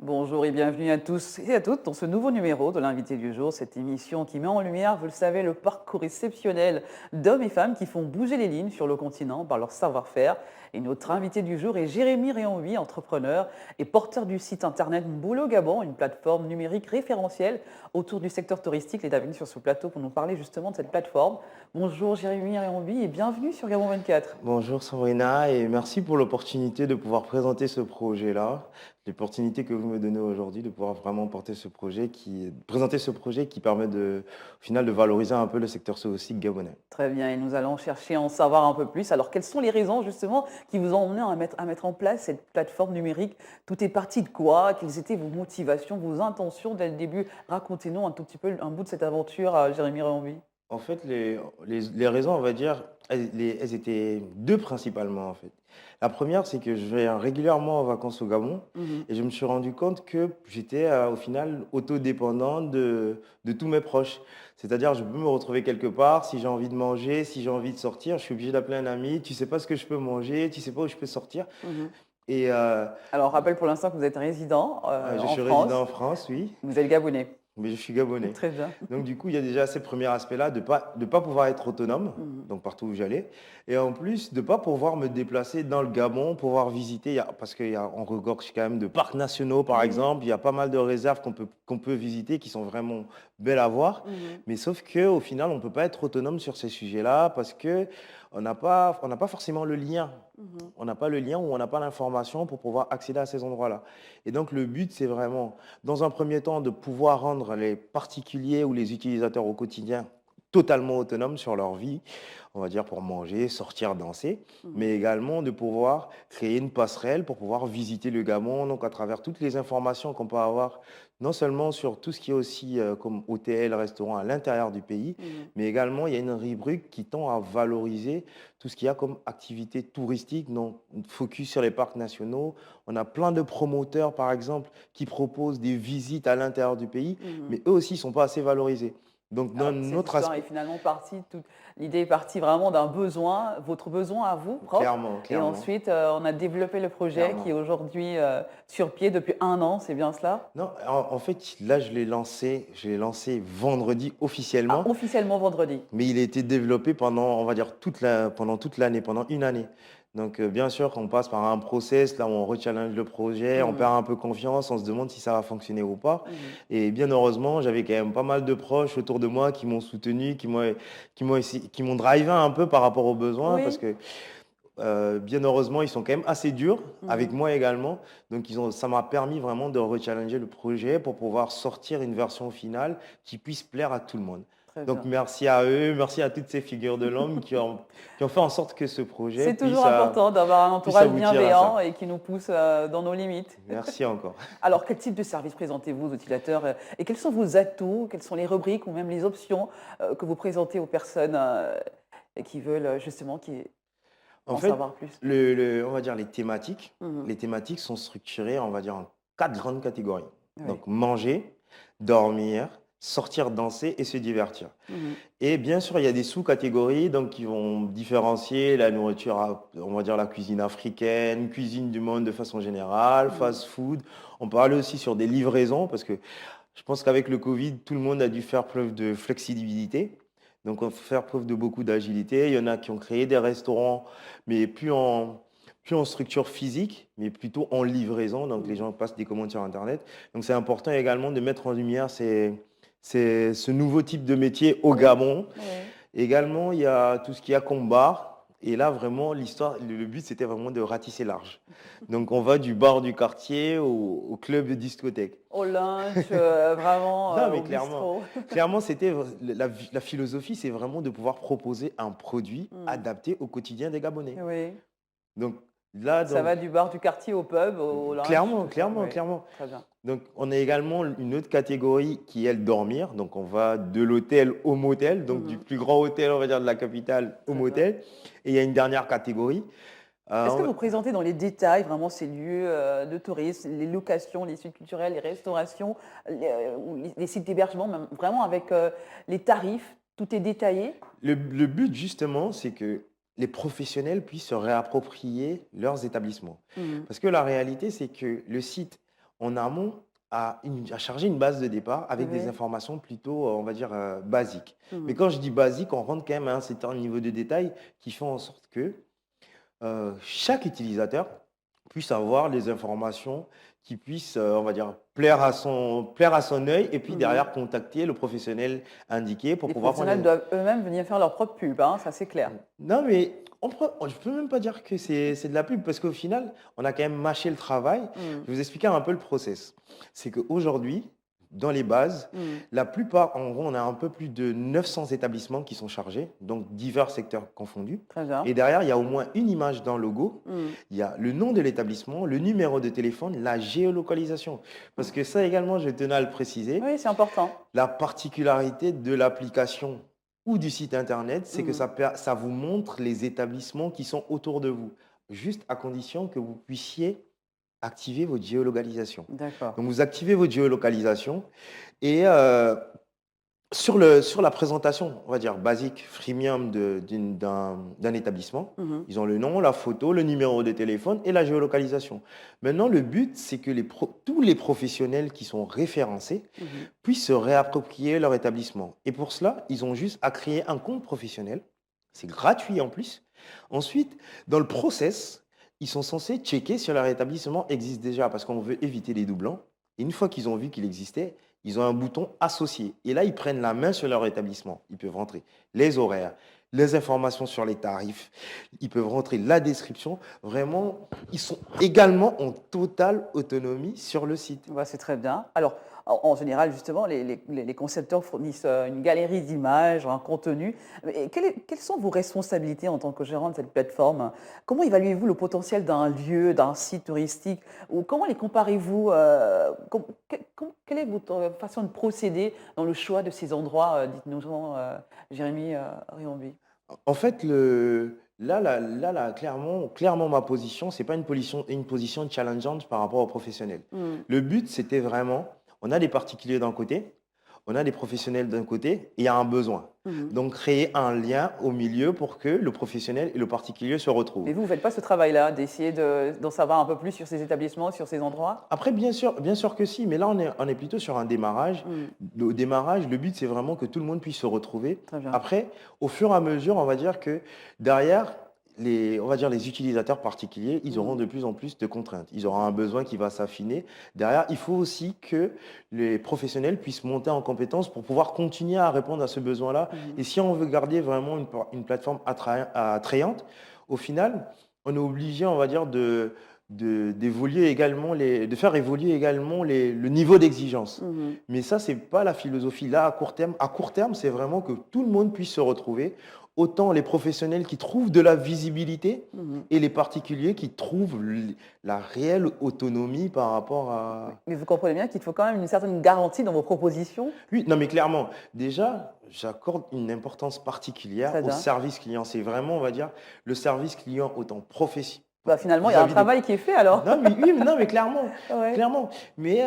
Bonjour et bienvenue à tous et à toutes dans ce nouveau numéro de l'invité du jour, cette émission qui met en lumière, vous le savez, le parcours exceptionnel d'hommes et femmes qui font bouger les lignes sur le continent par leur savoir-faire. Et notre invité du jour est Jérémy Réonvi, entrepreneur et porteur du site internet Mboulot Gabon, une plateforme numérique référentielle autour du secteur touristique. Il est avec nous sur ce plateau pour nous parler justement de cette plateforme. Bonjour Jérémy Réonvi et bienvenue sur Gabon 24. Bonjour Sabrina et merci pour l'opportunité de pouvoir présenter ce projet-là, l'opportunité que vous me donnez aujourd'hui de pouvoir vraiment présenter ce projet qui permet au final de valoriser un peu le secteur touristique gabonais. Très bien, et nous allons chercher à en savoir un peu plus. Alors, quelles sont les raisons justement qui vous ont emmené à mettre en place cette plateforme numérique? Tout est parti de quoi? Quelles étaient vos motivations, vos intentions dès le début? Racontez-nous un tout petit peu un bout de cette aventure, Jérémy Réonvi. En fait, les raisons, on va dire, elles étaient deux principalement en fait. La première, c'est que je vais régulièrement en vacances au Gabon Mhm. et je me suis rendu compte que j'étais au final autodépendant de tous mes proches. C'est-à-dire, je peux me retrouver quelque part, si j'ai envie de manger, si j'ai envie de sortir, je suis obligé d'appeler un ami, tu sais pas ce que je peux manger, tu sais pas où je peux sortir. Mhm. Et Alors, rappelle pour l'instant que vous êtes résident je en suis résident France. en France, oui, Vous êtes gabonais. mais je suis gabonais. Très bien. Donc du coup, il y a déjà ce premier aspect-là de pas pouvoir être autonome, Mhm. donc partout où j'allais, et en plus de pas pouvoir me déplacer dans le Gabon, pouvoir visiter, parce qu'on regorge quand même de parcs nationaux par Oui. exemple, il y a pas mal de réserves qu'on peut visiter qui sont vraiment belles à voir, Mhm. mais sauf que au final, on ne peut pas être autonome sur ces sujets-là parce que on n'a pas forcément le lien. Mhm. On n'a pas le lien ou on n'a pas l'information pour pouvoir accéder à ces endroits-là. Et donc le but, c'est vraiment, dans un premier temps, de pouvoir rendre les particuliers ou les utilisateurs au quotidien totalement autonomes sur leur vie, on va dire pour manger, sortir, danser, Mhm. mais également de pouvoir créer une passerelle pour pouvoir visiter le Gabon, donc à travers toutes les informations qu'on peut avoir, non seulement sur tout ce qui est aussi comme hôtel, restaurant à l'intérieur du pays, Mhm. mais également il y a une rubrique qui tend à valoriser tout ce qu'il y a comme activité touristique, donc focus sur les parcs nationaux. On a plein de promoteurs, par exemple, qui proposent des visites à l'intérieur du pays, mais Mhm. eux aussi ne sont pas assez valorisés. Donc, dans Alors, cette notre histoire est aspect, finalement partie, l'idée est partie vraiment d'un besoin, votre besoin à vous, propre. clairement, Et clairement, ensuite, on a développé le projet qui est clairement. aujourd'hui sur pied depuis 1 an, c'est bien cela? Non, en fait, là, je l'ai lancé vendredi Ah, officiellement, officiellement vendredi. mais il a été développé pendant, on va dire, pendant toute l'année, pendant une année. Donc, bien sûr, on passe par un process, là où on rechallenge le projet, on Mhm. perd un peu confiance, on se demande si ça va fonctionner ou pas. Mhm. Et bien heureusement, j'avais quand même pas mal de proches autour de moi qui m'ont soutenu, qui m'ont drivé un peu par rapport aux besoins, parce Oui. que bien heureusement, ils sont quand même assez durs avec Mhm. moi également. Donc, ça m'a permis vraiment de rechallenger le projet pour pouvoir sortir une version finale qui puisse plaire à tout le monde. Très Donc, bien. merci à eux, merci à toutes ces figures de l'homme qui ont fait en sorte que ce projet C'est toujours puisse, important d'avoir un puisse entourage aboutir à bienveillant ça. et qui nous pousse dans nos limites. Merci encore. Alors, quel type de service présentez-vous aux utilisateurs et quels sont vos atouts, quelles sont les rubriques ou même les options que vous présentez aux personnes qui veulent En en fait, savoir plus? on va dire Mhm. les thématiques sont structurées, on va dire, en quatre grandes catégories. Oui. Donc, manger, dormir, sortir danser et se divertir. Mhm. Et bien sûr, il y a des sous-catégories donc, qui vont différencier la nourriture, on va dire la cuisine africaine, cuisine du monde de façon générale, Mhm. fast-food. On peut aller aussi sur des livraisons parce que je pense qu'avec le Covid, tout le monde a dû faire preuve de flexibilité. Donc, on faut faire preuve de beaucoup d'agilité. Il y en a qui ont créé des restaurants, mais plus en structure physique, mais plutôt en livraison. Donc, les Mhm. gens passent des commandes sur Internet. Donc, c'est important également de mettre en lumière ce nouveau type de métier au Oui, Gabon. oui. Également, il y a tout ce qu'il y a comme bar. Et là, vraiment, le but, c'était vraiment de ratisser large. Donc, on va du bar du quartier au club de discothèque. Au lunch, vraiment Non, mais au clairement, bistrot. clairement, la philosophie, c'est vraiment de pouvoir proposer un produit Mhm. adapté au quotidien des Gabonais. Oui. Donc là, Ça donc, va du bar du quartier au pub, au lunch, clairement, tout ça. clairement, Oui. clairement. Très bien. Donc, on a également une autre catégorie qui est le dormir. Donc, on va de l'hôtel au motel, donc du Mhm. plus grand hôtel, on va dire, de la capitale au Très bien. motel. Et il y a une dernière catégorie. Est-ce que Euh, vous présentez dans les détails vraiment ces lieux de tourisme, les locations, les sites culturels, les restaurations, ou les sites d'hébergement, même vraiment avec les tarifs Tout est détaillé? Le but, justement, c'est que les professionnels puissent se réapproprier leurs établissements. Mmh. Parce que la réalité, c'est que le site, en amont, a chargé une base de départ avec des Oui. informations plutôt, on va dire, basiques. Mais Mmh. quand je dis basique, on rentre quand même à un certain niveau de détail qui fait en sorte que chaque utilisateur puisse avoir les informations qui puissent, on va dire, plaire à son œil et puis Mmh. derrière contacter le professionnel indiqué pour Les pouvoir prendre professionnels les. doivent eux-mêmes venir faire leur propre pub, hein, ça c'est clair. Non, mais je peux même pas dire que c'est de la pub parce qu'au final, on a quand même mâché le travail. Mmh. Je vais vous expliquer un peu le process. C'est qu'aujourd'hui, dans les bases, Mmh. la plupart, en gros, on a un peu plus de 900 établissements qui sont chargés, donc divers secteurs confondus. Très bien. Et derrière, il y a au moins une image dans le logo. Mmh. Il y a le nom de l'établissement, le numéro de téléphone, la géolocalisation. Parce que ça également, je tenais à le préciser. Oui, c'est important. La particularité de l'application ou du site internet, c'est que Mmh. ça vous montre les établissements qui sont autour de vous, juste à condition que vous puissiez activer votre géolocalisation. D'accord. Donc vous activez votre géolocalisation et sur la présentation, on va dire basique, freemium d'un établissement, Mmh. ils ont le nom, la photo, le numéro de téléphone et la géolocalisation. Maintenant, le but, c'est que tous les professionnels qui sont référencés Mmh. puissent se réapproprier leur établissement. Et pour cela, ils ont juste à créer un compte professionnel. C'est gratuit en plus. Ensuite, dans le process, ils sont censés checker si leur établissement existe déjà parce qu'on veut éviter les doublons. Et une fois qu'ils ont vu qu'il existait, ils ont un bouton associé. Et là, ils prennent la main sur leur établissement. Ils peuvent rentrer les horaires, les informations sur les tarifs. Ils peuvent rentrer la description. Vraiment, ils sont également en totale autonomie sur le site. Bah, c'est très bien. Alors, en général, justement, les concepteurs fournissent une galerie d'images, un contenu. Mais quelles sont vos responsabilités en tant que gérant de cette plateforme? Comment évaluez-vous le potentiel d'un lieu, d'un site touristique? Ou comment les comparez-vous? Quelle est votre façon de procéder dans le choix de ces endroits? Dites-nous-en, Jérémy Riombi. En fait, clairement, ma position, c'est pas une position challengeante par rapport aux professionnels. Hmm. Le but, c'était vraiment, on a des particuliers d'un côté, on a des professionnels d'un côté, et il y a un besoin. Mhm. Donc, créer un lien au milieu pour que le professionnel et le particulier se retrouvent. Mais vous ne faites pas ce travail-là, d'essayer d'en savoir un peu plus sur ces établissements, sur ces endroits? Après, bien sûr que si, mais là, on est plutôt sur un démarrage. Hmm. Au démarrage, le but, c'est vraiment que tout le monde puisse se retrouver. Très bien. Après, au fur et à mesure, on va dire que derrière, on va dire les utilisateurs particuliers, ils auront Mhm. de plus en plus de contraintes. Ils auront un besoin qui va s'affiner. Derrière, il faut aussi que les professionnels puissent monter en compétence pour pouvoir continuer à répondre à ce besoin-là. Mhm. Et si on veut garder vraiment une plateforme attrayante, au final, on est obligé, on va dire, d'évoluer également de faire évoluer également le niveau d'exigence. Mhm. Mais ça, c'est pas la philosophie. Là, à court terme, c'est vraiment que tout le monde puisse se retrouver. Autant les professionnels qui trouvent de la visibilité Mhm. et les particuliers qui trouvent la réelle autonomie par rapport Oui. à. Mais vous comprenez bien qu'il faut quand même une certaine garantie dans vos propositions. Oui, non, mais clairement, déjà, j'accorde une importance particulière Très au bien. service client. C'est vraiment, on va dire, le service client autant professionnel. Bah, finalement, il y a un Vis-à-vis des. travail qui est fait alors. Non, mais oui, mais non, mais clairement, Ouais. clairement. Mais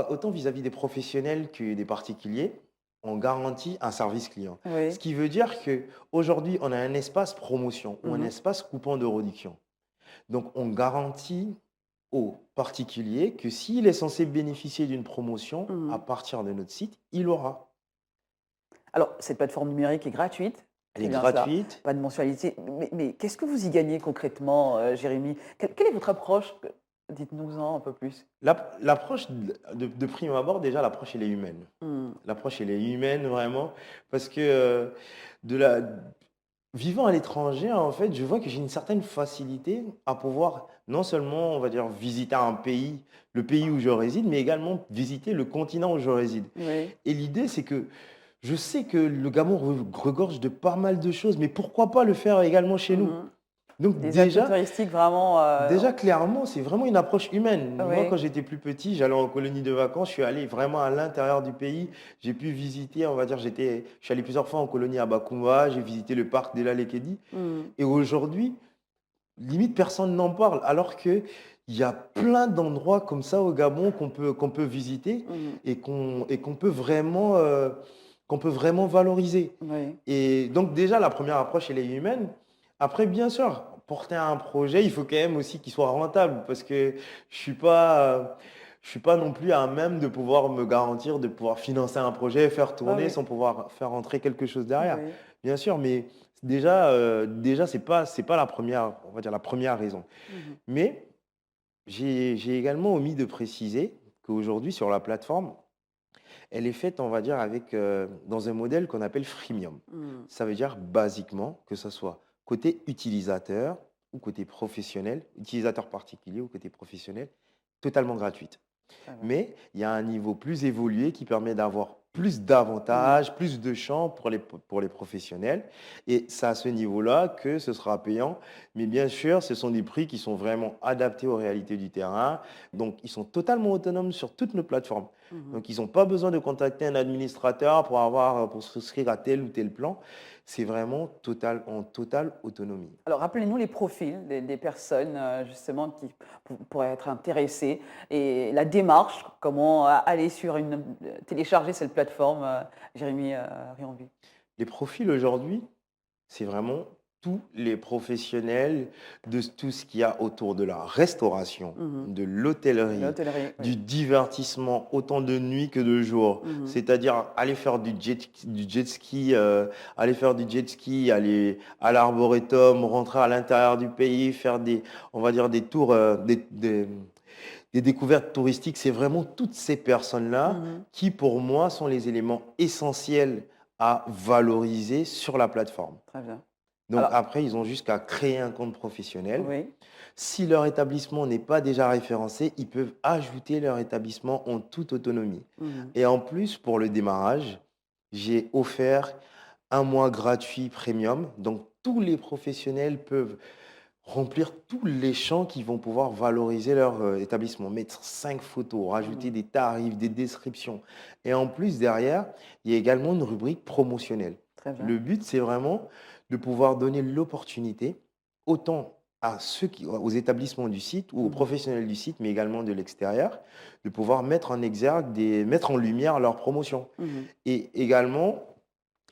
autant vis-à-vis des professionnels que des particuliers, on garantit un service client. Ce Oui. qui veut dire que aujourd'hui, on a un espace promotion ou un Mhm. espace coupon de réduction. Donc, on garantit aux particuliers que s'il est censé bénéficier d'une promotion à Mhm. partir de notre site, il aura. Alors, cette plateforme numérique est gratuite, Elle c'est est bien cela. gratuite. Pas de mensualité. Mais qu'est-ce que vous y gagnez concrètement, Jérémy? Quelle est votre approche? Dites-nous-en un peu plus. L'approche de prime abord, déjà, l'approche, elle est humaine. Hmm. L'approche, elle est humaine, vraiment, parce que de la, vivant à l'étranger, en fait, je vois que j'ai une certaine facilité à pouvoir non seulement, on va dire, visiter un pays, le pays où je réside, mais également visiter le continent où je réside. Oui. Et l'idée, c'est que je sais que le Gabon regorge de pas mal de choses, mais pourquoi pas le faire également chez nous? Mhm. Donc Des atouts touristiques vraiment. déjà, clairement, c'est vraiment une approche humaine. Moi, quand Oui. j'étais plus petit, j'allais en colonie de vacances, je suis allé vraiment à l'intérieur du pays. J'ai pu visiter, on va dire, je suis allé plusieurs fois en colonie à Bakounga, j'ai visité le parc de la Lekedi. Hmm. Et aujourd'hui, limite, personne n'en parle, alors que il y a plein d'endroits comme ça au Gabon qu'on peut visiter Mhm. et qu'on peut vraiment, qu'on peut vraiment valoriser. Oui. Et donc déjà, la première approche, elle est humaine. Après, bien sûr, porter un projet, il faut quand même aussi qu'il soit rentable parce que je suis pas non plus à même de pouvoir me garantir de pouvoir financer un projet, faire Ah tourner oui, sans pouvoir faire rentrer quelque chose derrière. oui. Bien sûr, mais déjà c'est pas la première, on va dire la première raison. Mhm. Mais j'ai également omis de préciser qu'aujourd'hui, sur la plateforme, elle est faite, on va dire, dans un modèle qu'on appelle freemium. Mm. Ça veut dire basiquement que ce soit côté utilisateur ou côté professionnel, utilisateur particulier ou côté professionnel, totalement gratuite. Très bien. Mais il y a un niveau plus évolué qui permet d'avoir plus Mhm. d'avantages, plus de champs pour les professionnels. Et c'est à ce niveau-là que ce sera payant. Mais bien sûr, ce sont des prix qui sont vraiment adaptés aux réalités du terrain. Donc, ils sont totalement autonomes sur toutes nos plateformes. Mhm. Donc, ils n'ont pas besoin de contacter un administrateur pour souscrire à tel ou tel plan. C'est vraiment en totale autonomie. Alors, rappelez-nous les profils des personnes justement qui pourraient être intéressées et la démarche, comment aller sur télécharger cette plateforme, Jérémy Rienvu. Les profils aujourd'hui, c'est vraiment tous les professionnels de tout ce qu'il y a autour de la restauration, Mhm. de Et l'hôtellerie, l'hôtellerie, oui. du divertissement, autant de nuit que de jour. Mhm. C'est-à-dire aller faire du jet ski, aller à l'arboretum, rentrer à l'intérieur du pays, faire on va dire des tours, des découvertes touristiques. C'est vraiment toutes ces personnes-là Mhm. qui, pour moi, sont les éléments essentiels à valoriser sur la plateforme. Très bien. Donc Alors, après, ils ont juste qu'à créer un compte professionnel. oui. Si leur établissement n'est pas déjà référencé, ils peuvent ajouter leur établissement en toute autonomie. Mhm. Et en plus, pour le démarrage, j'ai offert un mois gratuit premium. Donc tous les professionnels peuvent remplir tous les champs qui vont pouvoir valoriser leur établissement, mettre 5 photos, rajouter Mhm. des tarifs, des descriptions. Et en plus, derrière, il y a également une rubrique promotionnelle. Très bien. Le but, c'est vraiment de pouvoir donner l'opportunité autant aux établissements du site ou aux Mhm. professionnels du site, mais également de l'extérieur, de pouvoir mettre en exergue, mettre en lumière leurs promotions. Mhm. Et également,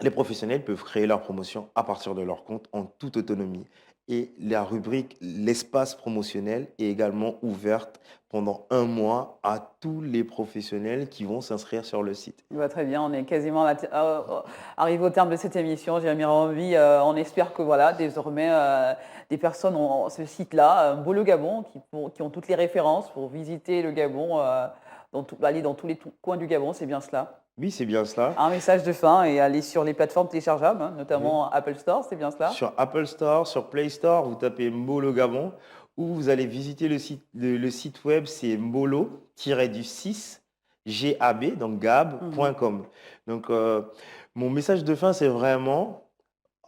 les professionnels peuvent créer leur promotion à partir de leur compte en toute autonomie. Et la rubrique, l'espace promotionnel est également ouverte pendant un mois à tous les professionnels qui vont s'inscrire sur le site. Très bien, on est quasiment arrivé au terme de cette émission. Jérémy Renvi, on espère que voilà, désormais, des personnes ont ce site-là, Beau Gabon, qui ont toutes les références pour visiter le Gabon, aller dans tous les coins du Gabon, c'est bien cela. Oui, c'est bien cela. Un message de fin et aller sur les plateformes téléchargeables, hein, Oui. notamment Apple Store, c'est bien cela. Sur Apple Store, sur Play Store, vous tapez Mbolo Gabon ou vous allez visiter le site web, c'est mbolo-6 gab, donc Mhm. gab.com. Donc, mon message de fin, c'est vraiment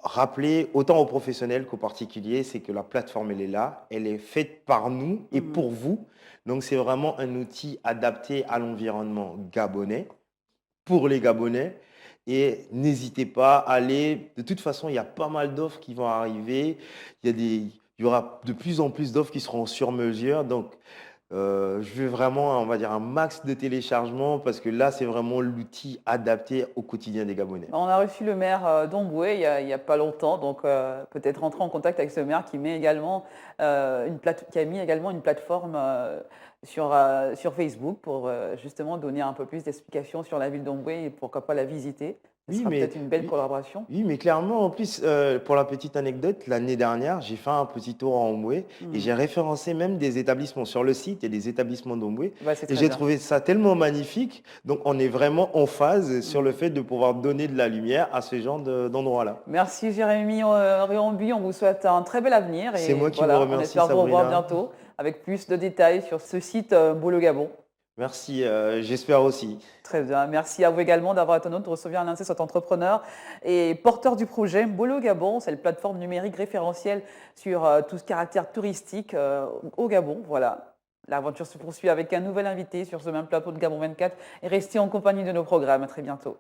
rappeler autant aux professionnels qu'aux particuliers, c'est que la plateforme, elle est là, elle est faite par nous et Mhm. pour vous. Donc, c'est vraiment un outil adapté à l'environnement gabonais, pour les Gabonais. Et n'hésitez pas à aller. De toute façon, il y a pas mal d'offres qui vont arriver. Il y aura de plus en plus d'offres qui seront sur mesure. Donc, je veux vraiment, on va dire, un max de téléchargement parce que là, c'est vraiment l'outil adapté au quotidien des Gabonais. On a reçu le maire d'Omboué il y a pas longtemps, donc peut-être rentrer en contact avec ce maire qui met également qui a mis également une plateforme sur Facebook pour justement donner un peu plus d'explications sur la ville d'Omboué et pourquoi pas la visiter. Ce Oui, sera mais peut-être une belle oui, collaboration. oui, mais clairement, en plus, pour la petite anecdote, l'année dernière, j'ai fait un petit tour en Omboué et Mhm. j'ai référencé même des établissements. Sur le site, il y a des établissements d'Omboué Bah, c'est et très j'ai bien. trouvé ça tellement magnifique. Donc, on est vraiment en phase sur le Mhm. fait de pouvoir donner de la lumière à ce genre d'endroits-là. Merci Jérémy Réambu, on vous souhaite un très bel avenir C'est et moi qui vous voilà, on remercie, espère vous revoir Sabrina. bientôt avec plus de détails sur ce site Beau le Gabon. Merci, j'espère aussi. Très bien. Merci à vous également d'avoir été honnête de recevoir un cet entrepreneur et porteur du projet Mbolo Gabon. C'est la plateforme numérique référentielle sur tout ce caractère touristique au Gabon. Voilà. L'aventure se poursuit avec un nouvel invité sur ce même plateau de Gabon 24 et restez en compagnie de nos programmes. À très bientôt.